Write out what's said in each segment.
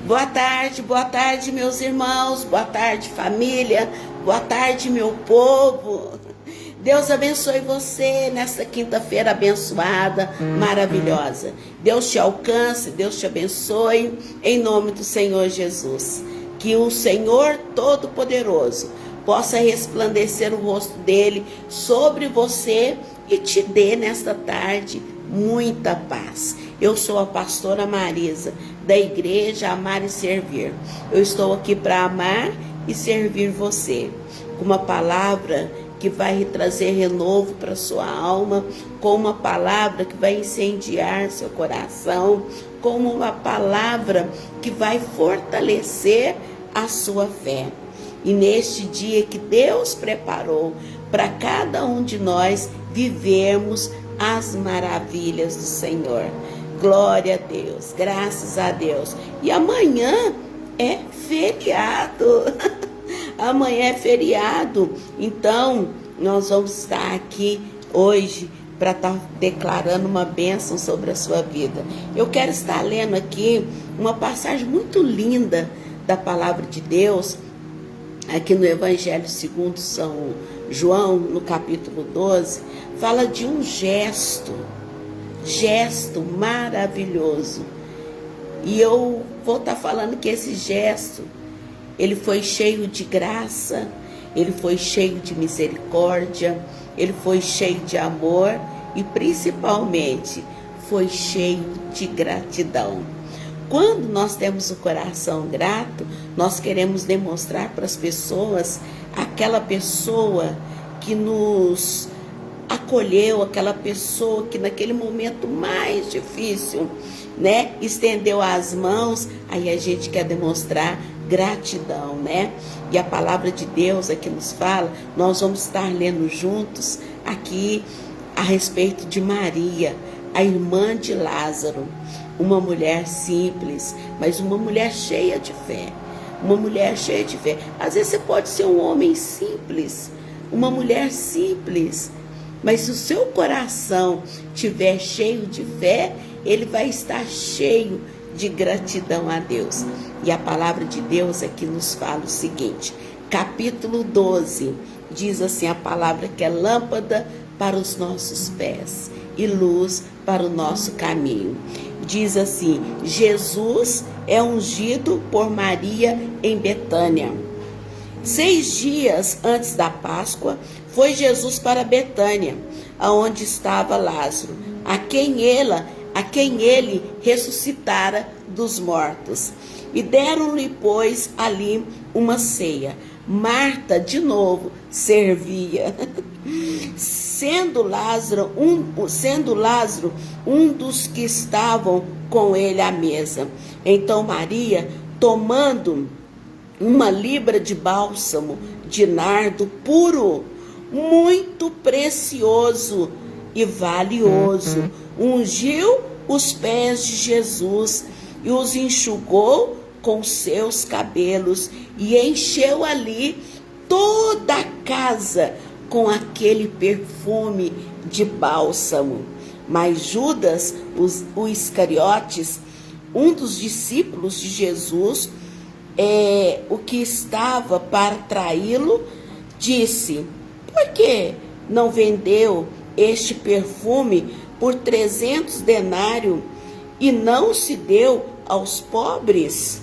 Boa tarde, meus irmãos, boa tarde, família, boa tarde, meu povo. Deus abençoe você nessa quinta-feira abençoada, maravilhosa. Deus te alcance, Deus te abençoe, em nome do Senhor Jesus. Que o Senhor Todo-Poderoso possa resplandecer o rosto dele sobre você e te dê nesta tarde muita paz. Eu sou a pastora Marisa, da igreja Amar e Servir. Eu estou aqui para amar e servir você, com uma palavra que vai trazer renovo para sua alma, com uma palavra que vai incendiar seu coração, com uma palavra que vai fortalecer a sua fé. E neste dia que Deus preparou para cada um de nós vivermos as maravilhas do Senhor. Glória a Deus, graças a Deus. E amanhã é feriado. Amanhã é feriado. Então, nós vamos estar aqui hoje para estar declarando uma bênção sobre a sua vida. Eu quero estar lendo aqui uma passagem muito linda da palavra de Deus, aqui no Evangelho segundo São João, no capítulo 12, fala de um gesto maravilhoso. E eu vou estar falando que esse gesto, ele foi cheio de graça, ele foi cheio de misericórdia, ele foi cheio de amor e principalmente foi cheio de gratidão. Quando nós temos o coração grato, nós queremos demonstrar para as pessoas, aquela pessoa que nos acolheu, aquela pessoa que naquele momento mais difícil, né, estendeu as mãos, aí a gente quer demonstrar gratidão, né? E a palavra de Deus aqui nos fala, nós vamos estar lendo juntos aqui a respeito de Maria, a irmã de Lázaro, uma mulher simples, mas uma mulher cheia de fé. Uma mulher cheia de fé. Às vezes você pode ser um homem simples, uma mulher simples, mas se o seu coração estiver cheio de fé, ele vai estar cheio de gratidão a Deus. E a palavra de Deus aqui nos fala o seguinte, capítulo 12, diz assim a palavra, que é lâmpada para os nossos pés e luz para o nosso caminho. Diz assim, Jesus é ungido por Maria em Betânia. 6 dias antes da Páscoa, foi Jesus para Betânia, aonde estava Lázaro, a quem ele ressuscitara dos mortos. E deram-lhe, pois, ali uma ceia. Marta, de novo, servia. Sendo Lázaro um dos que estavam com ele à mesa. Então Maria, tomando uma libra de bálsamo de nardo puro, muito precioso e valioso, ungiu os pés de Jesus e os enxugou com seus cabelos e encheu ali toda a casa com aquele perfume de bálsamo. Mas Judas, o Iscariotes, um dos discípulos de Jesus, o que estava para traí-lo, disse, por que não vendeu este perfume por 300 denários e não se deu aos pobres?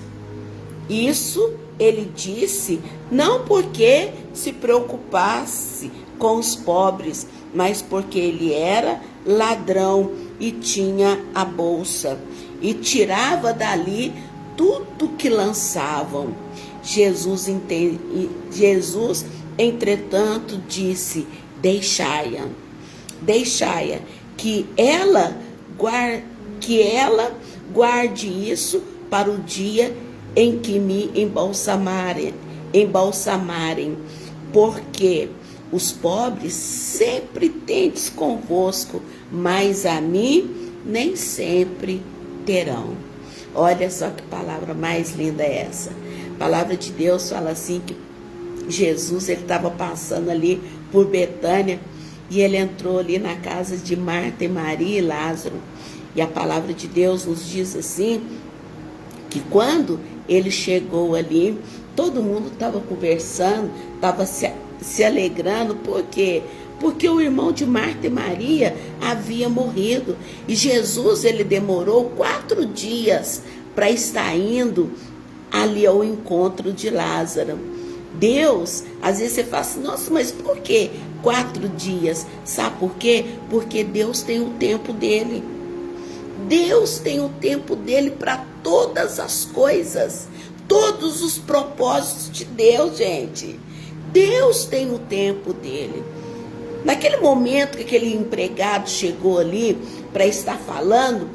Isso ele disse, não porque se preocupasse com os pobres, mas porque ele era ladrão e tinha a bolsa e tirava dali tudo que lançavam. Jesus, entretanto, disse, deixai-a, que ela guarde isso para o dia em que me embalsamarem, porque os pobres sempre tendes convosco, mas a mim nem sempre terão. Olha só que palavra mais linda é essa. A palavra de Deus fala assim que Jesus, ele estava passando ali por Betânia e ele entrou ali na casa de Marta e Maria e Lázaro. E a palavra de Deus nos diz assim, que quando ele chegou ali, todo mundo estava conversando, estava se alegrando, por quê? Porque o irmão de Marta e Maria havia morrido, e Jesus, ele demorou 4 dias para estar indo ali ao encontro de Lázaro. Deus, às vezes você fala assim, nossa, mas por que 4 dias? Sabe por quê? Porque Deus tem o tempo dele. Deus tem o tempo dele para todas as coisas, todos os propósitos de Deus, gente. Deus tem o tempo dele. Naquele momento que aquele empregado chegou ali para estar falando,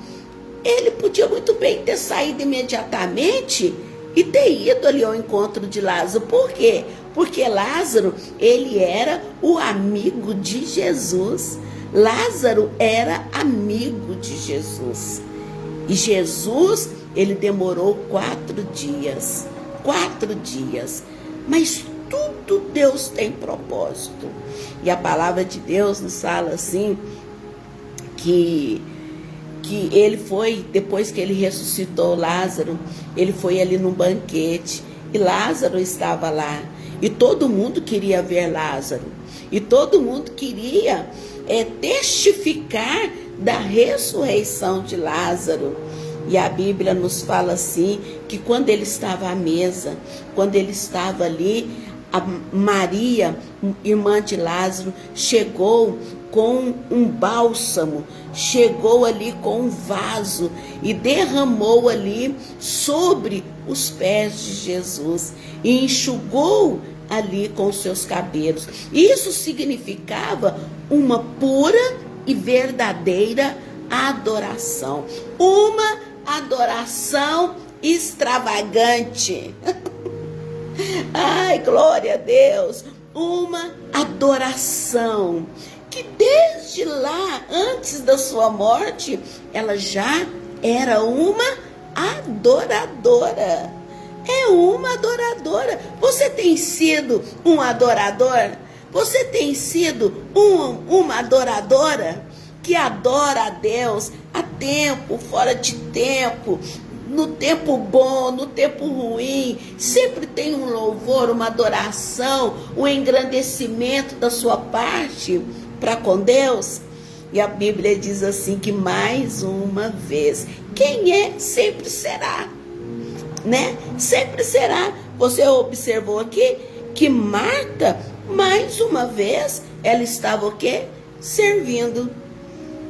ele podia muito bem ter saído imediatamente e ter ido ali ao encontro de Lázaro. Por quê? Porque Lázaro, ele era o amigo de Jesus. Lázaro era amigo de Jesus. E Jesus, ele demorou 4 dias. 4 dias. Mas tudo Deus tem propósito. E a palavra de Deus nos fala assim, que ele foi, depois que ele ressuscitou Lázaro, ele foi ali num banquete, e Lázaro estava lá, e todo mundo queria ver Lázaro, e todo mundo queria testificar da ressurreição de Lázaro. E a Bíblia nos fala assim, que quando ele estava à mesa, quando ele estava ali, a Maria, irmã de Lázaro, chegou com um bálsamo, chegou ali com um vaso e derramou ali sobre os pés de Jesus e enxugou ali com os seus cabelos. Isso significava uma pura e verdadeira adoração, uma adoração extravagante. Ai, glória a Deus! Uma adoração que desde lá, antes da sua morte, ela já era uma adoradora. É uma adoradora. Você tem sido um adorador? Você tem sido uma adoradora que adora a Deus a tempo, fora de tempo, no tempo bom, no tempo ruim, sempre tem um louvor, uma adoração, um engrandecimento da sua parte para com Deus? E a Bíblia diz assim, que mais uma vez, quem é, sempre será, né? Sempre será. Você observou aqui que Marta, mais uma vez, ela estava o quê? Servindo.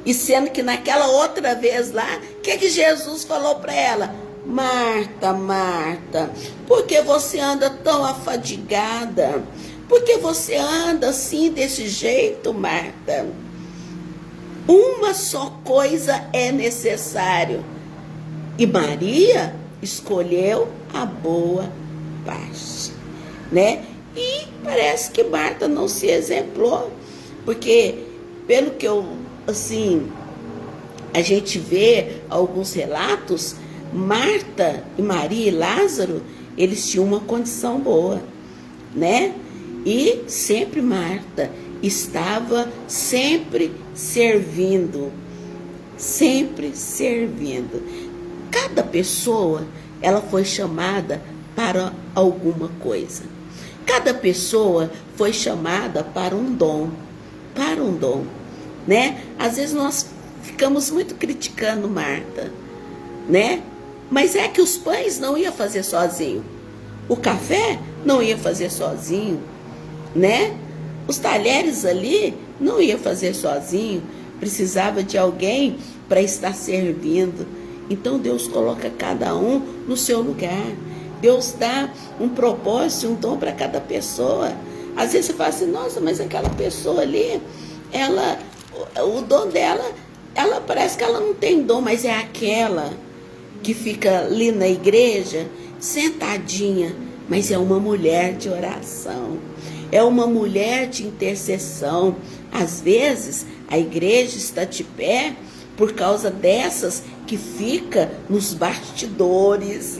E sendo que naquela outra vez lá, o que Jesus falou para ela? Marta, Marta, por que você anda tão afadigada? Por que você anda assim, desse jeito, Marta? Uma só coisa é necessário. E Maria escolheu a boa parte, né? E parece que Marta não se exemplou, porque pelo que a gente vê alguns relatos, Marta e Maria e Lázaro, eles tinham uma condição boa, né? E sempre Marta estava sempre servindo, sempre servindo. Cada pessoa, ela foi chamada para alguma coisa. Cada pessoa foi chamada para um dom, né? Às vezes nós ficamos muito criticando Marta, né? Mas é que os pães não ia fazer sozinho, o café não ia fazer sozinho, né? Os talheres ali não ia fazer sozinho, precisava de alguém para estar servindo. Então Deus coloca cada um no seu lugar. Deus dá um propósito, um dom para cada pessoa. Às vezes você fala assim, nossa, mas aquela pessoa ali, o dom dela, ela parece que ela não tem dom, mas é aquela que fica ali na igreja, sentadinha, mas é uma mulher de oração, é uma mulher de intercessão. Às vezes a igreja está de pé por causa dessas que fica nos bastidores.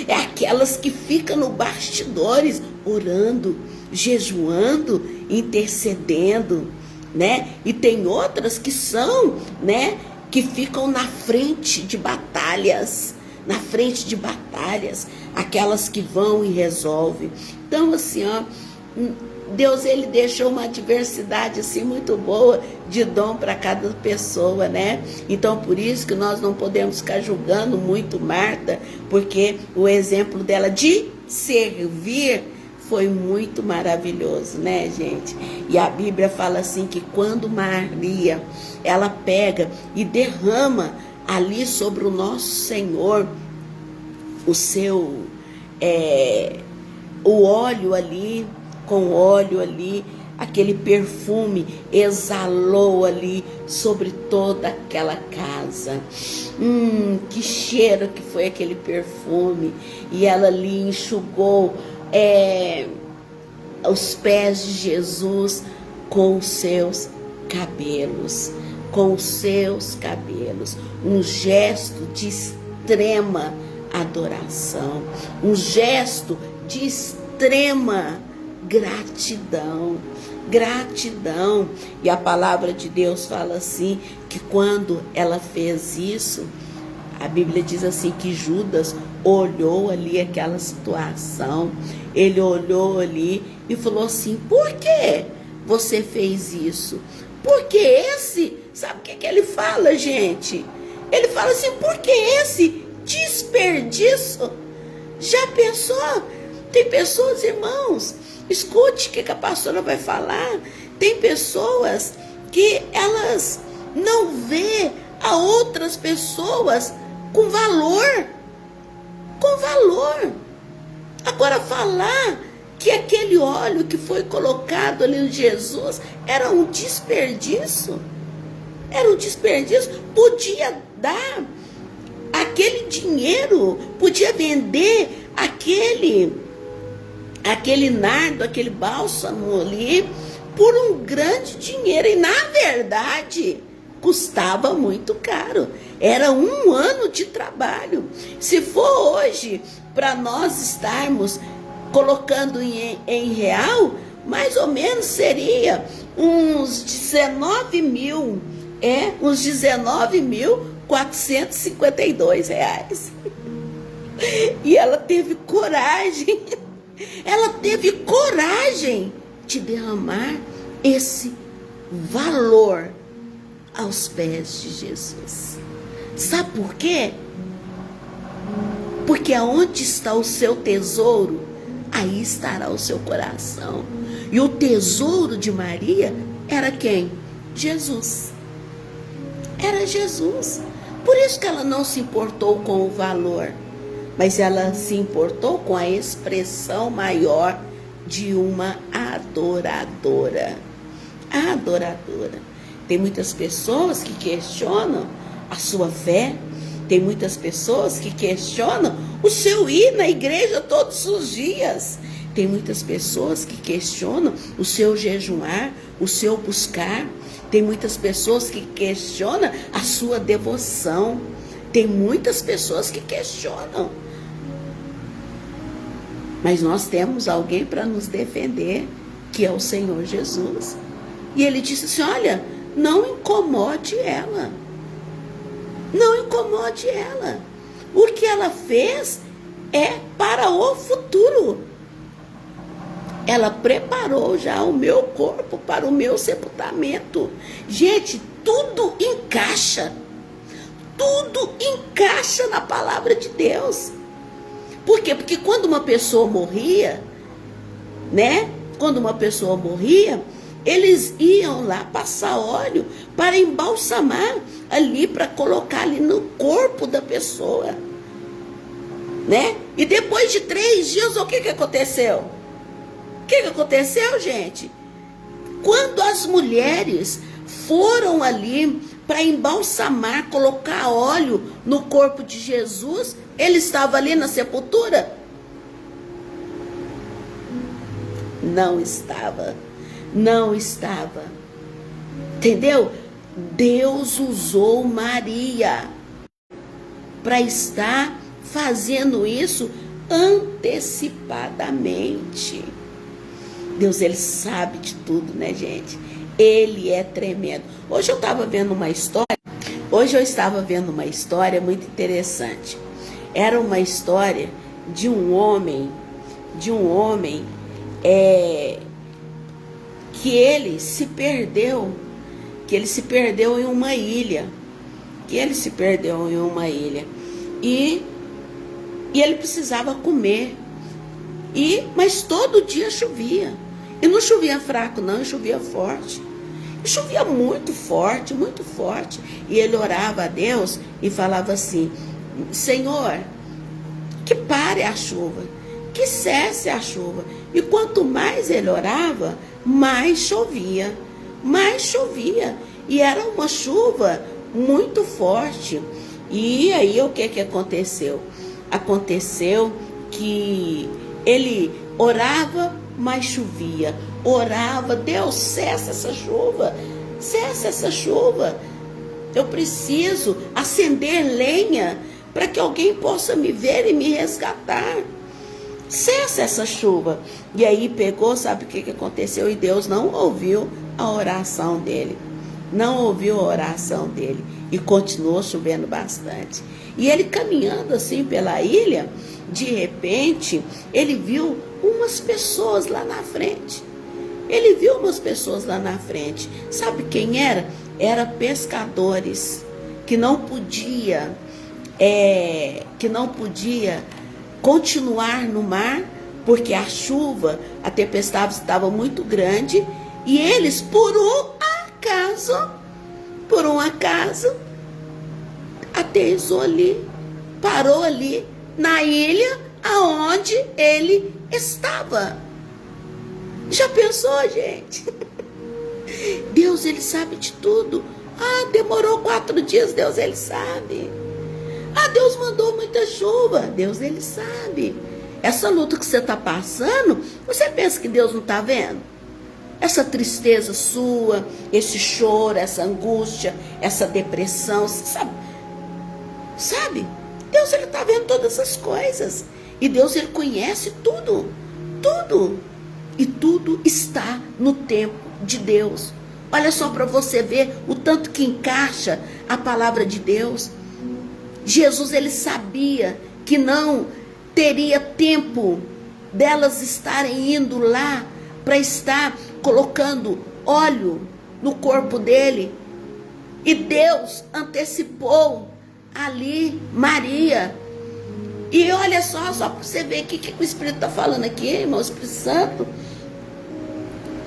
É aquelas que ficam nos bastidores orando, jejuando, intercedendo, né? E tem outras que são, né, que ficam na frente de batalhas, na frente de batalhas, aquelas que vão e resolvem. Então, assim, ó, Deus, ele deixou uma diversidade assim muito boa de dom para cada pessoa, né? Então, por isso que nós não podemos ficar julgando muito Marta, porque o exemplo dela de servir foi muito maravilhoso, né, gente? E a Bíblia fala assim que quando Maria, ela pega e derrama ali sobre o nosso Senhor o seu, o óleo ali, com óleo ali, aquele perfume exalou ali sobre toda aquela casa. Que cheiro que foi aquele perfume. E ela ali enxugou os pés de Jesus com os seus cabelos, com os seus cabelos. Um gesto de extrema adoração, um gesto de extrema gratidão, gratidão. E a palavra de Deus fala assim, que quando ela fez isso, a Bíblia diz assim, que Judas olhou ali aquela situação, ele olhou ali e falou assim, por que você fez isso? Porque sabe o que ele fala, gente? Ele fala assim, porque esse desperdício? Já pensou? Tem pessoas, irmãos, escute o que a pastora vai falar. Tem pessoas que elas não vê a outras pessoas com valor. Com valor. Agora falar que aquele óleo que foi colocado ali em Jesus era um desperdício. Era um desperdício. Podia dar aquele dinheiro, podia vender aquele nardo, aquele bálsamo ali, por um grande dinheiro. E na verdade, custava muito caro. Era um ano de trabalho. Se for hoje, para nós estarmos colocando em real, mais ou menos seria uns 19.452 reais. E ela teve coragem de derramar esse valor aos pés de Jesus. Sabe por quê? Porque aonde está o seu tesouro, aí estará o seu coração. E o tesouro de Maria era quem? Jesus. Era Jesus. Por isso que ela não se importou com o valor, mas ela se importou com a expressão maior de uma adoradora. Adoradora. Tem muitas pessoas que questionam a sua fé. Tem muitas pessoas que questionam o seu ir na igreja todos os dias. Tem muitas pessoas que questionam o seu jejuar, o seu buscar. Tem muitas pessoas que questionam a sua devoção. Tem muitas pessoas que questionam. Mas nós temos alguém para nos defender, que é o Senhor Jesus. E ele disse assim, olha, não incomode ela. Não incomode ela. O que ela fez é para o futuro. Ela preparou já o meu corpo para o meu sepultamento. Gente, tudo encaixa. Tudo encaixa na palavra de Deus. Por quê? Porque quando uma pessoa morria, né? Quando uma pessoa morria, eles iam lá passar óleo para embalsamar ali, para colocar ali no corpo da pessoa, né? E depois de 3 dias, o que aconteceu? O que aconteceu, gente? Quando as mulheres foram ali para embalsamar, colocar óleo no corpo de Jesus, ele estava ali na sepultura? Não estava. Não estava. Entendeu? Deus usou Maria para estar fazendo isso antecipadamente. Deus, ele sabe de tudo, né, gente? Ele é tremendo. Hoje eu estava vendo uma história muito interessante. Era uma história de um homem, que ele se perdeu, em uma ilha, e ele precisava comer, mas todo dia chovia, e não chovia fraco não, chovia forte, e chovia muito forte, e ele orava a Deus e falava assim: Senhor, que pare a chuva, que cesse a chuva. E quanto mais ele orava, mais chovia, e era uma chuva muito forte. E aí o que aconteceu? Aconteceu que ele orava, mas chovia, orava: Deus, cessa essa chuva, eu preciso acender lenha para que alguém possa me ver e me resgatar, cessa essa chuva. E aí pegou, sabe o que aconteceu? E Deus não ouviu a oração dele, e continuou chovendo bastante. E ele caminhando assim pela ilha, de repente ele viu umas pessoas lá na frente. Sabe quem era? Era pescadores que não podia continuar no mar, porque a chuva, a tempestade estava muito grande, e eles, por um acaso, aterrissou ali, parou ali na ilha aonde ele estava. Já pensou, gente? Deus, ele sabe de tudo. Demorou 4 dias, Deus, ele sabe. Deus mandou muita chuva, Deus, ele sabe. Essa luta que você está passando, você pensa que Deus não está vendo? Essa tristeza sua, esse choro, essa angústia, essa depressão, sabe? Deus, ele está vendo todas essas coisas. E Deus, ele conhece tudo. E tudo está no tempo de Deus. Olha só para você ver o tanto que encaixa a palavra de Deus. Jesus, ele sabia que não teria tempo delas estarem indo lá para estar colocando óleo no corpo dele. E Deus antecipou ali Maria. E olha só para você ver o que o Espírito está falando aqui, irmão, o Espírito Santo.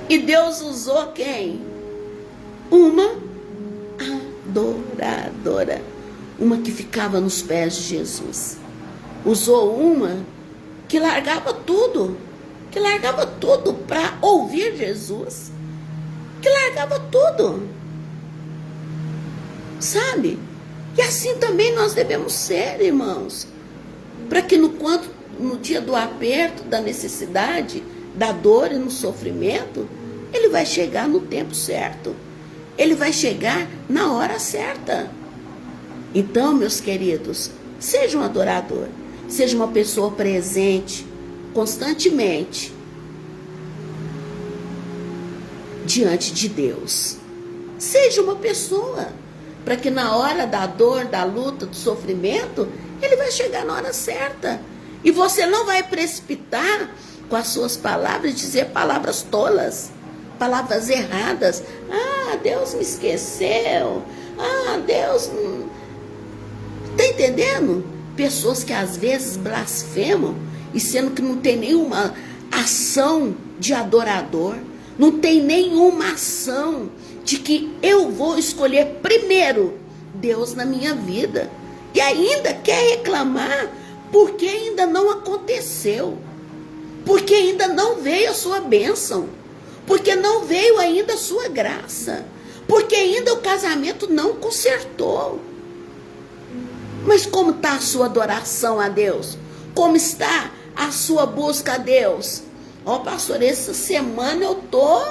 E Deus usou quem? Uma adoradora. Uma que ficava nos pés de Jesus. Usou uma que largava tudo para ouvir Jesus. Que largava tudo. Sabe? E assim também nós devemos ser, irmãos. Para que no dia do aperto, da necessidade, da dor e no sofrimento, ele vai chegar no tempo certo. Ele vai chegar na hora certa. Então, meus queridos, seja um adorador, seja uma pessoa presente constantemente diante de Deus. Seja uma pessoa, para que na hora da dor, da luta, do sofrimento, ele vai chegar na hora certa. E você não vai precipitar com as suas palavras, dizer palavras tolas, palavras erradas. Deus me esqueceu. Deus não... Está entendendo? Pessoas que às vezes blasfemam, e sendo que não tem nenhuma ação de adorador, não tem nenhuma ação de que eu vou escolher primeiro Deus na minha vida. E ainda quer reclamar porque ainda não aconteceu, porque ainda não veio a sua bênção, porque não veio ainda a sua graça, porque ainda o casamento não consertou. Mas como está a sua adoração a Deus? Como está a sua busca a Deus? Pastor, essa semana eu tô,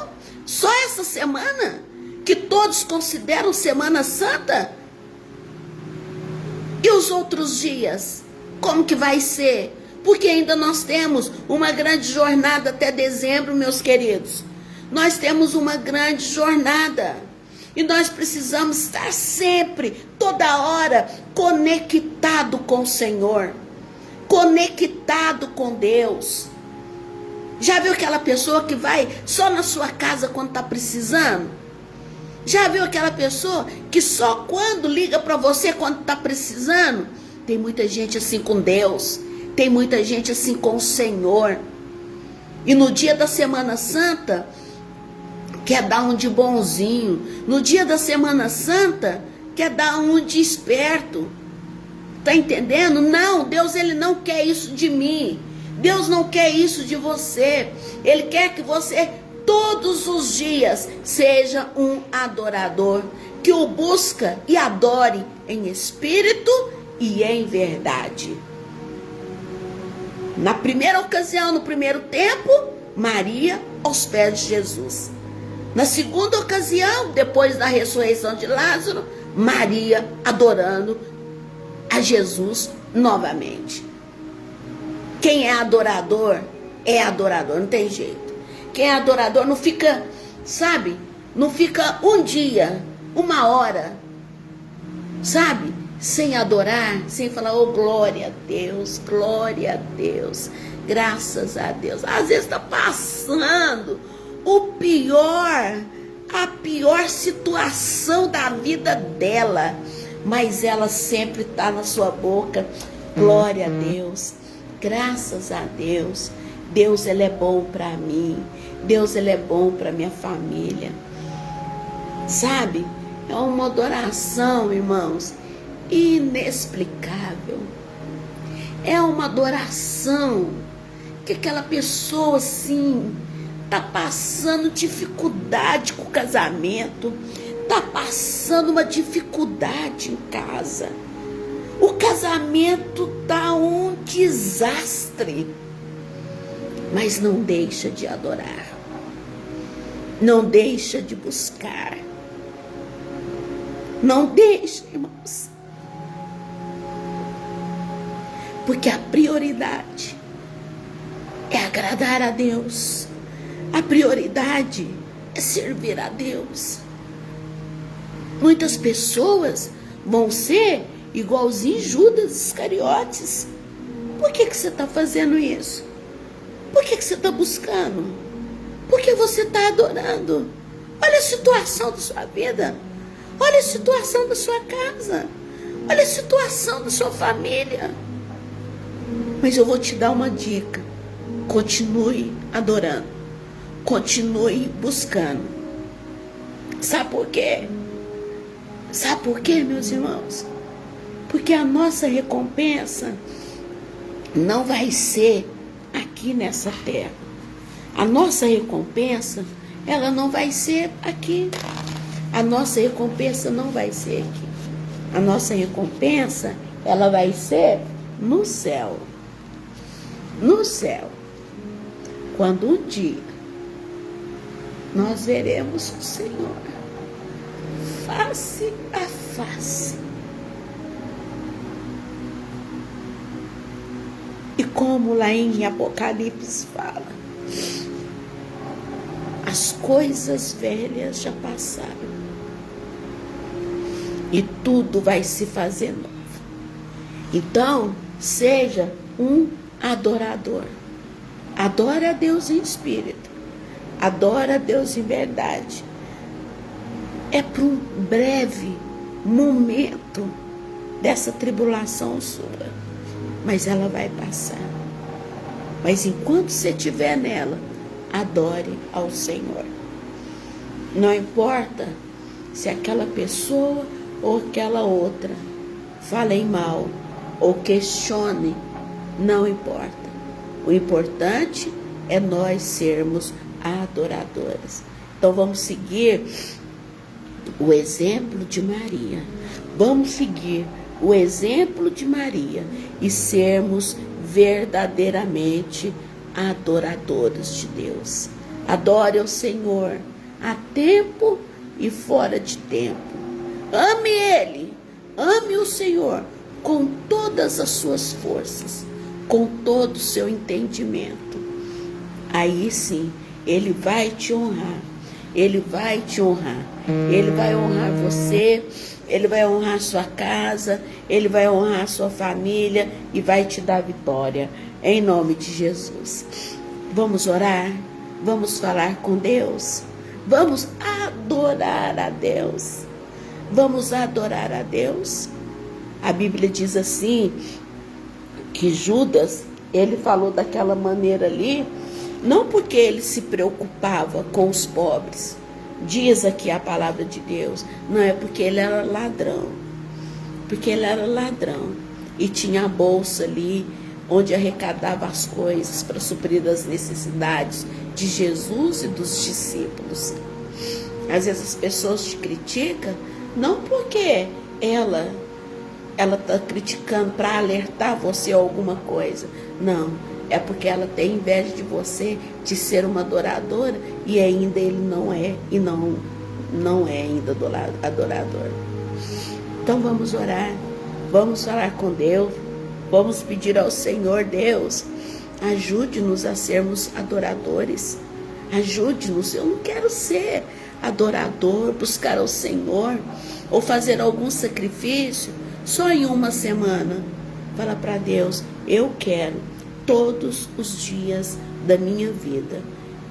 só essa semana, que todos consideram Semana Santa? E os outros dias? Como que vai ser? Porque ainda nós temos uma grande jornada até dezembro, meus queridos. Nós temos uma grande jornada. E nós precisamos estar sempre, toda hora, conectado com o Senhor. conectado com Deus. Já viu aquela pessoa que vai só na sua casa quando está precisando? Já viu aquela pessoa que só quando liga para você quando está precisando? Tem muita gente assim com Deus. Tem muita gente assim com o Senhor. E no dia da Semana Santa, quer dar um de bonzinho. No dia da Semana Santa, quer dar um de esperto. Tá entendendo? Não, Deus, ele não quer isso de mim. Deus não quer isso de você. Ele quer que você todos os dias seja um adorador, que o busca e adore em espírito e em verdade. Na primeira ocasião, no primeiro tempo, Maria aos pés de Jesus. Na segunda ocasião, depois da ressurreição de Lázaro, Maria adorando a Jesus novamente. Quem é adorador, não tem jeito. Quem é adorador não fica, sabe? Não fica um dia, uma hora, sabe? Sem adorar, sem falar, oh, glória a Deus, graças a Deus. Às vezes está passando a pior situação da vida dela, mas ela sempre está na sua boca, glória a Deus, graças a Deus. Deus, ele é bom para mim. Deus, ele é bom para minha família. Sabe? É uma adoração, irmãos, inexplicável. É uma adoração que aquela pessoa assim tá passando dificuldade com o casamento, tá passando uma dificuldade em casa. O casamento tá um desastre. Mas não deixa de adorar. Não deixa de buscar. Não deixa, irmãos. Porque a prioridade é agradar a Deus. A prioridade é servir a Deus. Muitas pessoas vão ser igualzinho Judas Iscariotes. Por que você está fazendo isso? Por que você está buscando? Por que você está adorando? Olha a situação da sua vida. Olha a situação da sua casa. Olha a situação da sua família. Mas eu vou te dar uma dica. Continue adorando. Continue buscando. Sabe por quê? Sabe por quê, meus irmãos? Porque a nossa recompensa não vai ser aqui nessa terra. A nossa recompensa, ela não vai ser aqui. A nossa recompensa não vai ser aqui. A nossa recompensa, ela vai ser no céu. No céu. Quando um dia nós veremos o Senhor face a face. E como lá em Apocalipse fala, as coisas velhas já passaram e tudo vai se fazer novo. Então, seja um adorador. Adora a Deus em espírito. Adora a Deus em verdade. É por um breve momento dessa tribulação sua, mas ela vai passar. Mas enquanto você estiver nela, adore ao Senhor. Não importa se aquela pessoa ou aquela outra falem mal ou questione, não importa. O importante é nós sermos adoradores. Então vamos seguir o exemplo de Maria. Vamos seguir o exemplo de Maria e sermos verdadeiramente adoradores de Deus. Adore ao Senhor a tempo e fora de tempo. Ame Ele, ame o Senhor com todas as suas forças, com todo o seu entendimento. Aí sim, Ele vai te honrar. Ele vai te honrar. Ele vai honrar você. Ele vai honrar sua casa, Ele vai honrar sua família e vai te dar vitória, em nome de Jesus. Vamos orar, vamos falar com Deus, vamos adorar a Deus, vamos adorar a Deus. A Bíblia diz assim, que Judas, ele falou daquela maneira ali, não porque ele se preocupava com os pobres, diz aqui a palavra de Deus, não, é porque ele era ladrão, e tinha a bolsa ali, onde arrecadava as coisas para suprir as necessidades de Jesus e dos discípulos. Às vezes as pessoas te criticam, não porque ela está criticando para alertar você a alguma coisa, não, é porque ela tem inveja de você, de ser uma adoradora, e ainda ele não é, e não é ainda adorador. Então vamos orar, vamos falar com Deus, vamos pedir ao Senhor: Deus, ajude-nos a sermos adoradores, ajude-nos. Eu não quero ser adorador, buscar ao Senhor, ou fazer algum sacrifício só em uma semana. Fala para Deus: eu quero todos os dias da minha vida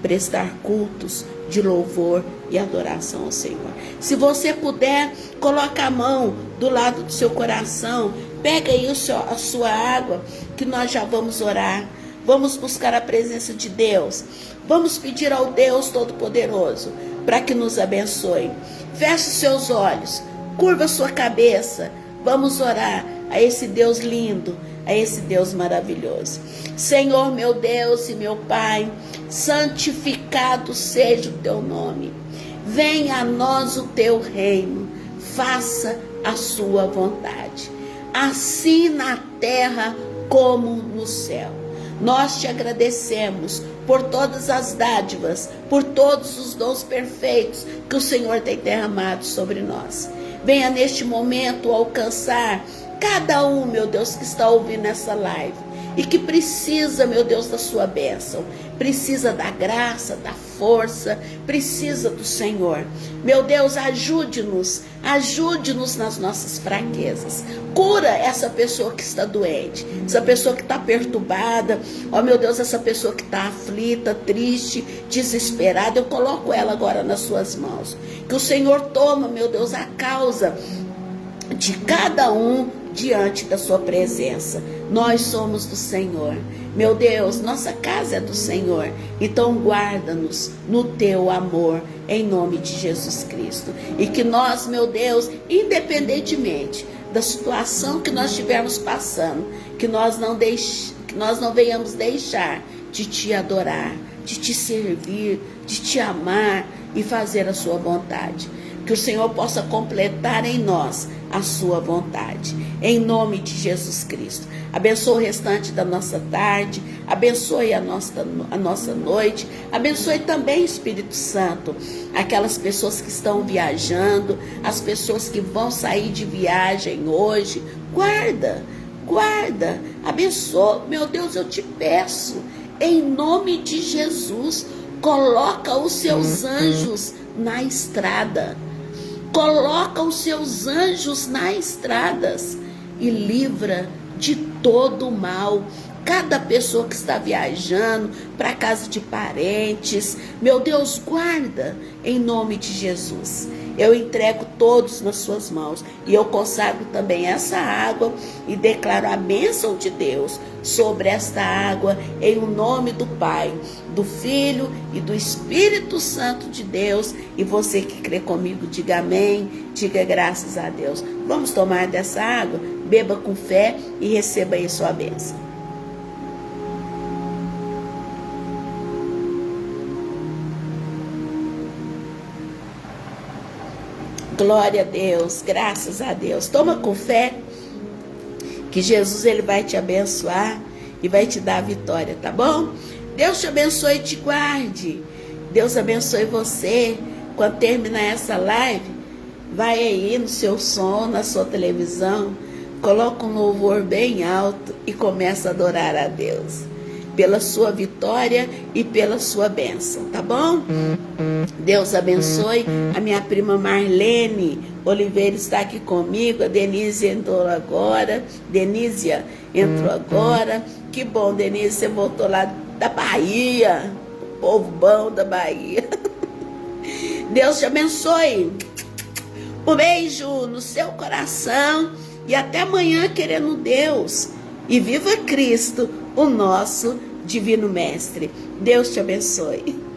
prestar cultos de louvor e adoração ao Senhor. Se você puder, coloca a mão do lado do seu coração, pega aí a sua água, que nós já vamos orar. Vamos buscar a presença de Deus, vamos pedir ao Deus Todo-Poderoso para que nos abençoe. Feche seus olhos, curva sua cabeça, vamos orar a esse Deus lindo, a esse Deus maravilhoso. Senhor, meu Deus e meu Pai, santificado seja o teu nome. Venha a nós o teu reino, faça a sua vontade, assim na terra como no céu. Nós te agradecemos por todas as dádivas, por todos os dons perfeitos que o Senhor tem derramado sobre nós. Venha neste momento alcançar cada um, meu Deus, que está ouvindo essa live e que precisa, meu Deus, da sua bênção, precisa da graça, da força, precisa do Senhor. Meu Deus, ajude-nos nas nossas fraquezas. Cura essa pessoa que está doente, essa pessoa que está perturbada, ó meu Deus, essa pessoa que está aflita, triste, desesperada. Eu coloco ela agora nas suas mãos. Que o Senhor toma, meu Deus, a causa de cada um diante da sua presença. Nós somos do Senhor, meu Deus, nossa casa é do Senhor, então guarda-nos no teu amor, em nome de Jesus Cristo, e que nós, meu Deus, independentemente da situação que nós estivermos passando, que nós não venhamos deixar de te adorar, de te servir, de te amar e fazer a sua vontade. Que o Senhor possa completar em nós a sua vontade, em nome de Jesus Cristo. Abençoe o restante da nossa tarde, abençoe a nossa noite, abençoe também, Espírito Santo, aquelas pessoas que estão viajando, as pessoas que vão sair de viagem hoje. Guarda, abençoa, meu Deus, eu te peço, em nome de Jesus, coloca os seus anjos na estrada. Coloca os seus anjos nas estradas e livra de todo o mal cada pessoa que está viajando para casa de parentes. Meu Deus, guarda em nome de Jesus. Eu entrego todos nas suas mãos e eu consagro também essa água e declaro a bênção de Deus sobre esta água em o nome do Pai, do Filho e do Espírito Santo de Deus. E você que crê comigo, diga amém, diga graças a Deus. Vamos tomar dessa água, beba com fé e receba aí sua bênção. Glória a Deus, graças a Deus. Toma com fé que Jesus ele vai te abençoar e vai te dar a vitória, tá bom? Deus te abençoe e te guarde. Deus abençoe você. Quando terminar essa live, vai aí no seu som, na sua televisão, coloca um louvor bem alto e começa a adorar a Deus. pela sua vitória e pela sua bênção, tá bom? Deus abençoe. A minha prima Marlene Oliveira está aqui comigo. A Denise entrou agora. Denísia entrou agora. Que bom, Denise, você voltou lá da Bahia. O povo bom da Bahia. Deus te abençoe. Um beijo no seu coração. E até amanhã, querendo Deus. E viva Cristo, o nosso Divino Mestre. Deus te abençoe.